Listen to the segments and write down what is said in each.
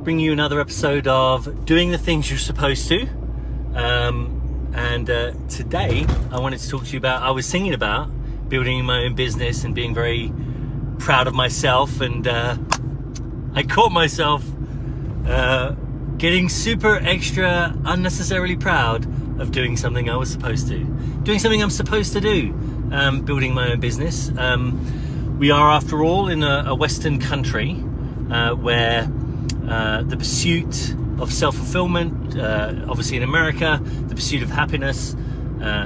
bring you another episode of Doing the Things You're Supposed to. And today I wanted to talk to you about, I was thinking about building my own business and being very proud of myself, and I caught myself getting super extra unnecessarily proud of doing something I was supposed to. Doing something I'm supposed to do, building my own business. We are, after all, in a Western country where the pursuit of self-fulfillment, obviously in America, the pursuit of happiness,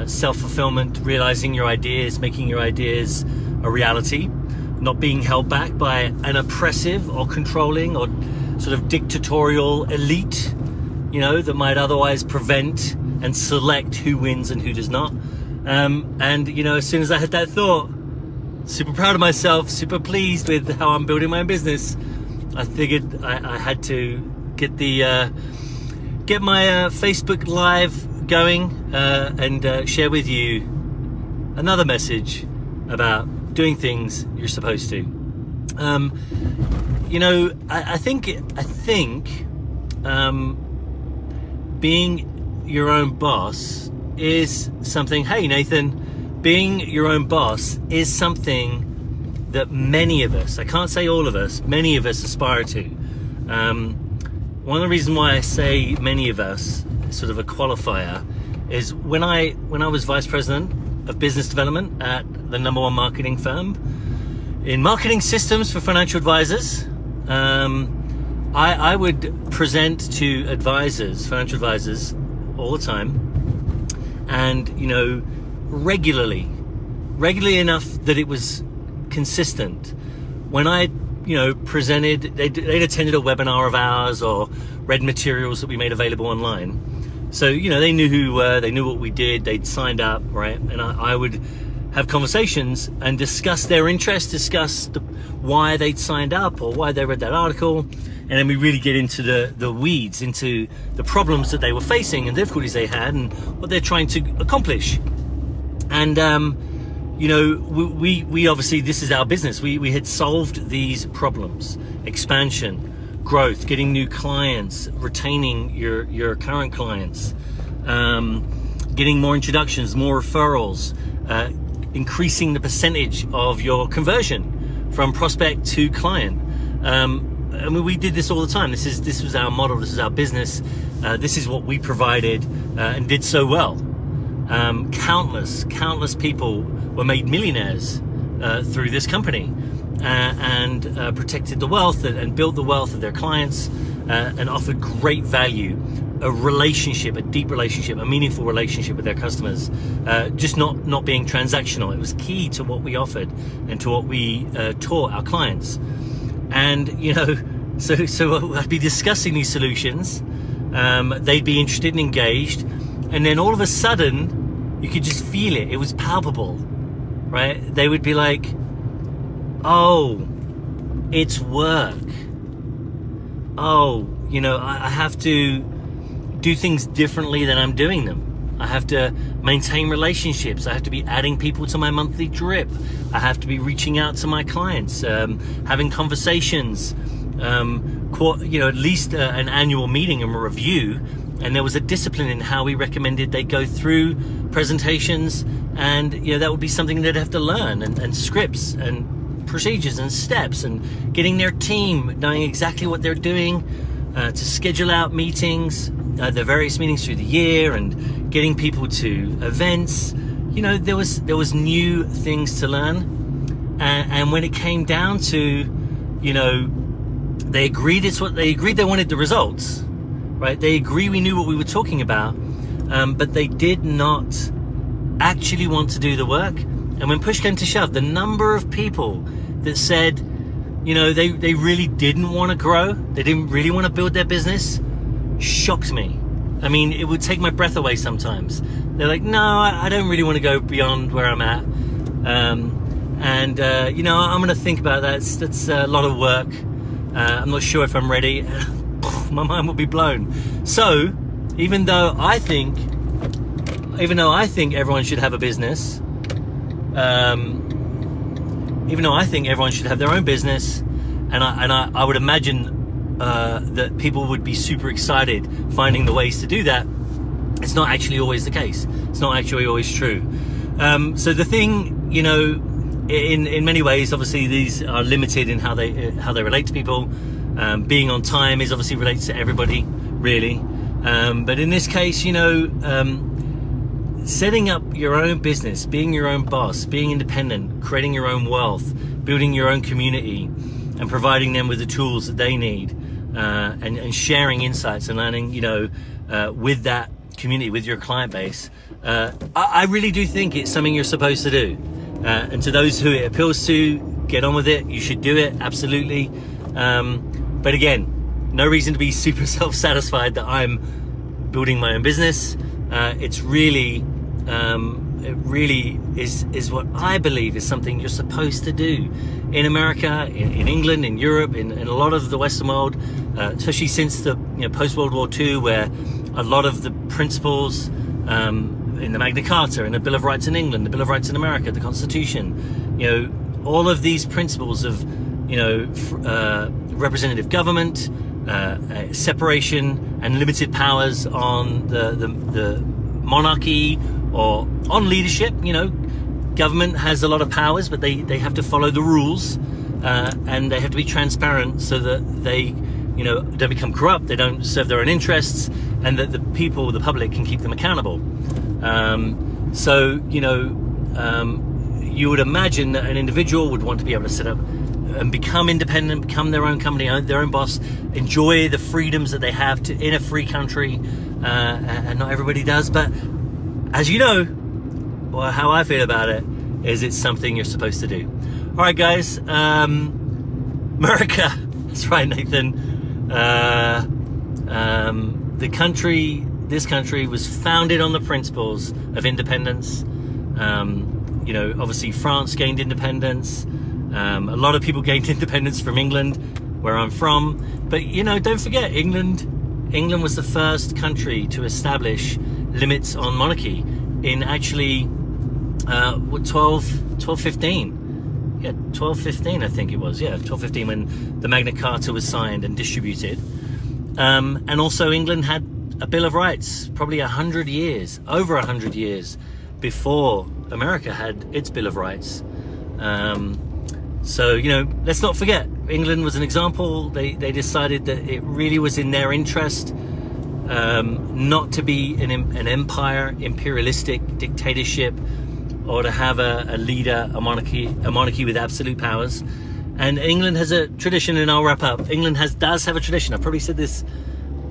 self-fulfillment, realizing your ideas, making your ideas a reality, not being held back by an oppressive or controlling or sort of dictatorial elite, you know, that might otherwise prevent and select who wins and who does not. And, you know, as soon as I had that thought, super proud of myself, super pleased with how I'm building my own business, I figured I had to get my Facebook Live going and share with you another message about doing things you're supposed to. You know, I think being your own boss is something. Hey, Nathan. Being your own boss is something that many of us, I can't say all of us, many of us aspire to. One of the reasons why I say many of us, sort of a qualifier, is when I was vice president of business development at the #1 marketing firm in marketing systems for financial advisors, I would present to financial advisors all the time, and, you know, regularly enough that it was consistent. When I, you know, presented, they'd attended a webinar of ours or read materials that we made available online. So, you know, they knew who we were, they knew what we did, they'd signed up, right? And I would have conversations and discuss their interest, why they'd signed up or why they read that article. And then we really get into the weeds, into the problems that they were facing and difficulties they had and what they're trying to accomplish. And, you know, we obviously, this is our business. We had solved these problems: expansion, growth, getting new clients, retaining your current clients, getting more introductions, more referrals, increasing the percentage of your conversion from prospect to client. I mean, we did this all the time. This was our model. This is our business. This is what we provided and did so well. Countless people were made millionaires through this company and protected the wealth and built the wealth of their clients and offered great value, a deep relationship, a meaningful relationship with their customers, just not being transactional. It was key to what we offered and to what we taught our clients. And, you know, so I'd be discussing these solutions, they'd be interested and engaged, and then all of a sudden you could just feel it. It was palpable, right? They would be like, oh, it's work. Oh, you know, I have to do things differently than I'm doing them. I have to maintain relationships. I have to be adding people to my monthly drip. I have to be reaching out to my clients, having conversations, you know, at least an annual meeting and a review. And there was a discipline in how we recommended they go through presentations, and, you know, that would be something they'd have to learn, and scripts and procedures and steps, and getting their team knowing exactly what they're doing, to schedule out meetings, the various meetings through the year, and getting people to events. You know, there was new things to learn, and when it came down to, you know, they agreed they wanted the results, right? They agree we knew what we were talking about, but they did not actually want to do the work. And when push came to shove, the number of people that said, you know, they really didn't want to grow, they didn't really want to build their business, shocked me. I mean, it would take my breath away sometimes. They're like, no, I don't really want to go beyond where I'm at. You know, I'm going to think about that. That's a lot of work. I'm not sure if I'm ready. My mind will be blown. So, even though I think everyone should have a business, even though I think everyone should have their own business, and I would imagine that people would be super excited finding the ways to do that, it's not actually always the case. It's not actually always true. So the thing, you know, in many ways, obviously these are limited in how they relate to people. Being on time is obviously relates to everybody, really. But in this case, you know, setting up your own business, being your own boss, being independent, creating your own wealth, building your own community, and providing them with the tools that they need, and sharing insights and learning, you know, with that community, with your client base. I really do think it's something you're supposed to do. And to those who it appeals to, get on with it. You should do it, absolutely. But again, no reason to be super self-satisfied that I'm building my own business. It's really, it really is what I believe is something you're supposed to do in America, in England, in Europe, in a lot of the Western world, especially since the post-World War II, where a lot of the principles in the Magna Carta, in the Bill of Rights in England, the Bill of Rights in America, the Constitution, all of these principles of, representative government, separation and limited powers on the monarchy or on leadership. Government has a lot of powers, but they have to follow the rules, and they have to be transparent so that they don't become corrupt, they don't serve their own interests, and that the people, the public, can keep them accountable. You would imagine that an individual would want to be able to set up and become independent, become their own company, their own boss, enjoy the freedoms that they have in a free country, and not everybody does. But as you know, well, how I feel about it is it's something you're supposed to do. All right, guys. America. That's right, Nathan. This country was founded on the principles of independence. Obviously France gained independence. A lot of people gained independence from England, where I'm from. But, don't forget, England was the first country to establish limits on monarchy in actually 1215. Yeah, 1215, I think it was. Yeah, 1215, when the Magna Carta was signed and distributed. And also England had a Bill of Rights probably over 100 years before America had its Bill of Rights. So, let's not forget, England was an example. They decided that it really was in their interest not to be an empire, imperialistic dictatorship, or to have a leader, a monarchy with absolute powers. And England has a tradition, and I'll wrap up. England does have a tradition. I've probably said this,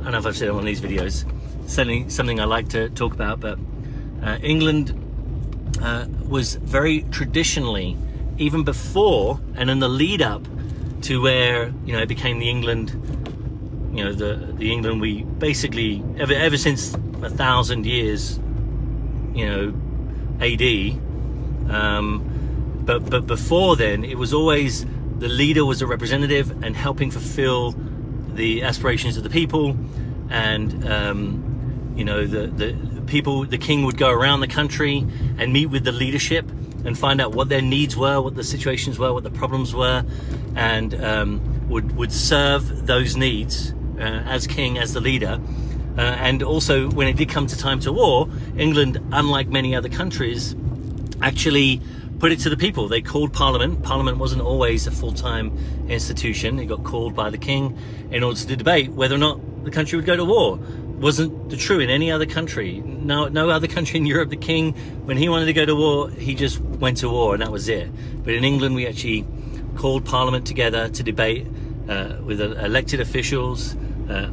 I don't know if I've said it on these videos, certainly something I like to talk about, but England was very traditionally, even before and in the lead up to where it became the England, the England we basically ever since 1,000 years, AD. But before then, it was always the leader was a representative and helping fulfill the aspirations of the people, and the king would go around the country and meet with the leadership and find out what their needs were, what the situations were, what the problems were, and would serve those needs as king, as the leader. And also, when it did come to time to war, England, unlike many other countries, actually put it to the people. They called Parliament. Parliament wasn't always a full-time institution. It got called by the king in order to debate whether or not the country would go to war. Wasn't true in any other country. No other country in Europe, the king, when he wanted to go to war, he just went to war, and that was it. But in England, we actually called Parliament together to debate with elected officials,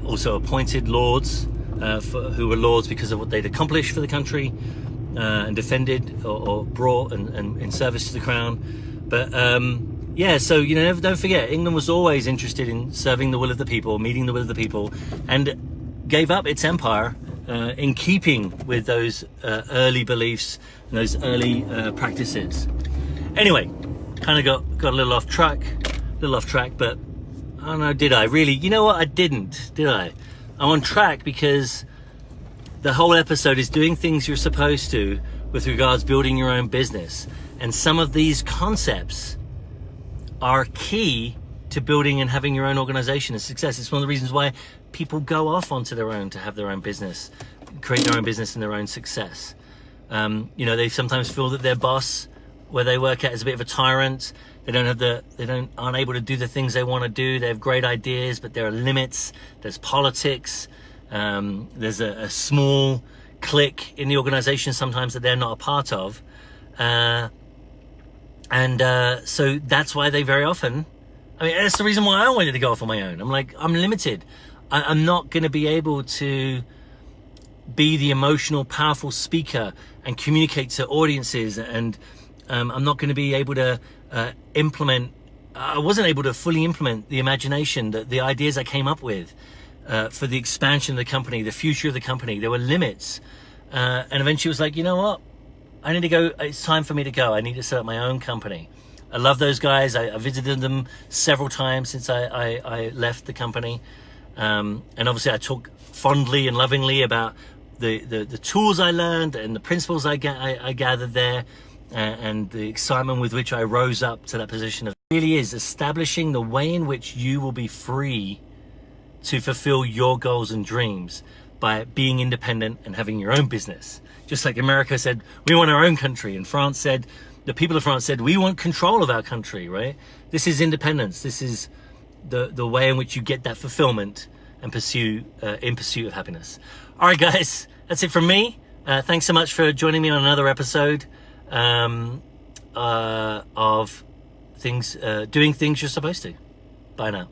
also appointed lords, who were lords because of what they'd accomplished for the country, and defended or brought and in service to the crown. But so don't forget, England was always interested in serving the will of the people, meeting the will of the people, and gave up its empire in keeping with those early beliefs and those early practices. Anyway, kind of got a little off track, but I don't know, did I really? You know what, I didn't, did I? I'm on track because the whole episode is doing things you're supposed to with regards building your own business. And some of these concepts are key to building and having your own organization and success. It's one of the reasons why people go off onto their own to have their own business, create their own business and their own success. They sometimes feel that their boss, where they work at, is a bit of a tyrant. They aren't able to do the things they want to do. They have great ideas, but there are limits. There's politics. There's a small clique in the organization sometimes that they're not a part of. So that's why they very often, that's the reason why I wanted to go off on my own. I'm like, I'm limited. I'm not going to be able to be the emotional, powerful speaker and communicate to audiences. And I'm not going to be able to I wasn't able to fully implement the imagination, the ideas I came up with for the expansion of the company, the future of the company. There were limits. And eventually it was like, you know what? I need to go. It's time for me to go. I need to set up my own company. I love those guys. I visited them several times since I left the company. And obviously I talk fondly and lovingly about the tools I learned and the principles I gathered there, and the excitement with which I rose up to that position. It really is establishing the way in which you will be free to fulfill your goals and dreams by being independent and having your own business. Just like America said, we want our own country, and France said, the people of France said, we want control of our country, right? This is independence. This is the way in which you get that fulfillment and in pursuit of happiness. All right, guys, that's it from me. Thanks so much for joining me on another episode of doing things you're supposed to. Bye now.